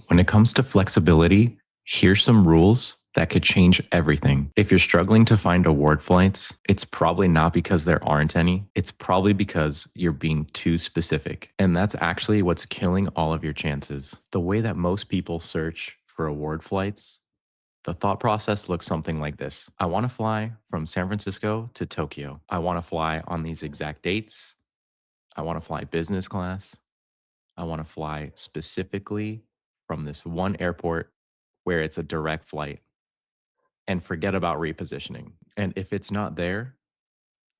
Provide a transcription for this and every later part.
When it comes to flexibility, here's some rules that could change everything. If you're struggling to find award flights, it's probably not because there aren't any. It's probably because you're being too specific. And that's actually what's killing all of your chances. The way that most people search for award flights, the thought process looks something like this. I want to fly from San Francisco to Tokyo. I want to fly on these exact dates. I want to fly business class. I want to fly specifically from this one airport where it's a direct flight and forget about repositioning. And if it's not there,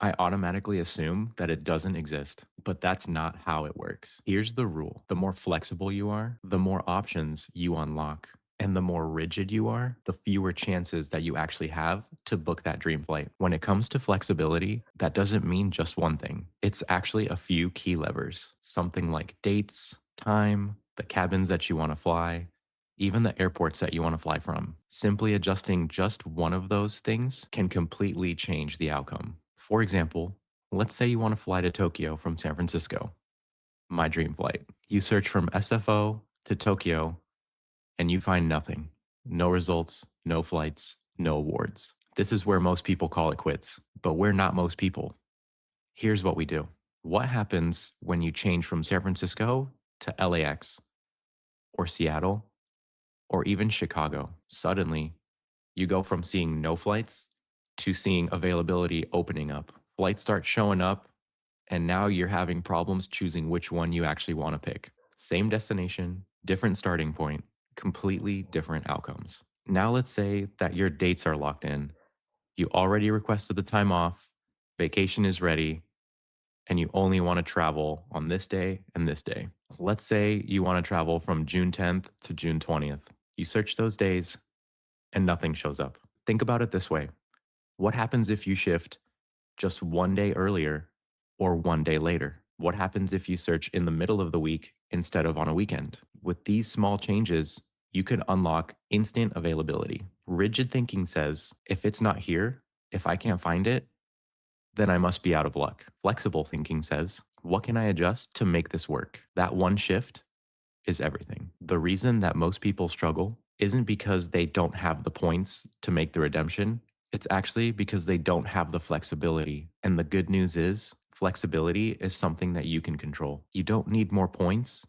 I automatically assume that it doesn't exist, but that's not how it works. Here's the rule. The more flexible you are, the more options you unlock. And the more rigid you are, the fewer chances that you actually have to book that dream flight. When it comes to flexibility, that doesn't mean just one thing. It's actually a few key levers. Something like dates, time, the cabins that you want to fly, even the airports that you want to fly from. Simply adjusting just one of those things can completely change the outcome. For example, let's say you want to fly to Tokyo from San Francisco, my dream flight. You search from SFO to Tokyo and you find nothing. No results, no flights, no awards. This is where most people call it quits, but we're not most people. Here's what we do. What happens when you change from San Francisco to LAX or Seattle or even Chicago? Suddenly, you go from seeing no flights to seeing availability opening up. Flights start showing up, and now you're having problems choosing which one you actually want to pick. Same destination, different starting point, completely different outcomes. Now, let's say that your dates are locked in. You already requested the time off, vacation is ready, and you only want to travel on this day and this day. Let's say you want to travel from June 10th to June 20th. You search those days and nothing shows up. Think about it this way. What happens if you shift just one day earlier or one day later? What happens if you search in the middle of the week instead of on a weekend? With these small changes, you can unlock instant availability. Rigid thinking says, if it's not here, if I can't find it, then I must be out of luck. Flexible thinking says, what can I adjust to make this work? That one shift is everything. The reason that most people struggle isn't because they don't have the points to make the redemption. It's actually because they don't have the flexibility. And the good news is, flexibility is something that you can control. You don't need more points,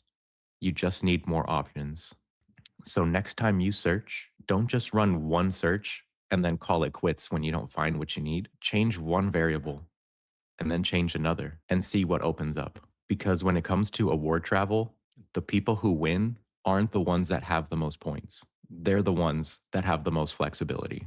you just need more options. So next time you search, don't just run one search and then call it quits when you don't find what you need. Change one variable and then change another and see what opens up. Because when it comes to award travel, the people who win aren't the ones that have the most points. They're the ones that have the most flexibility.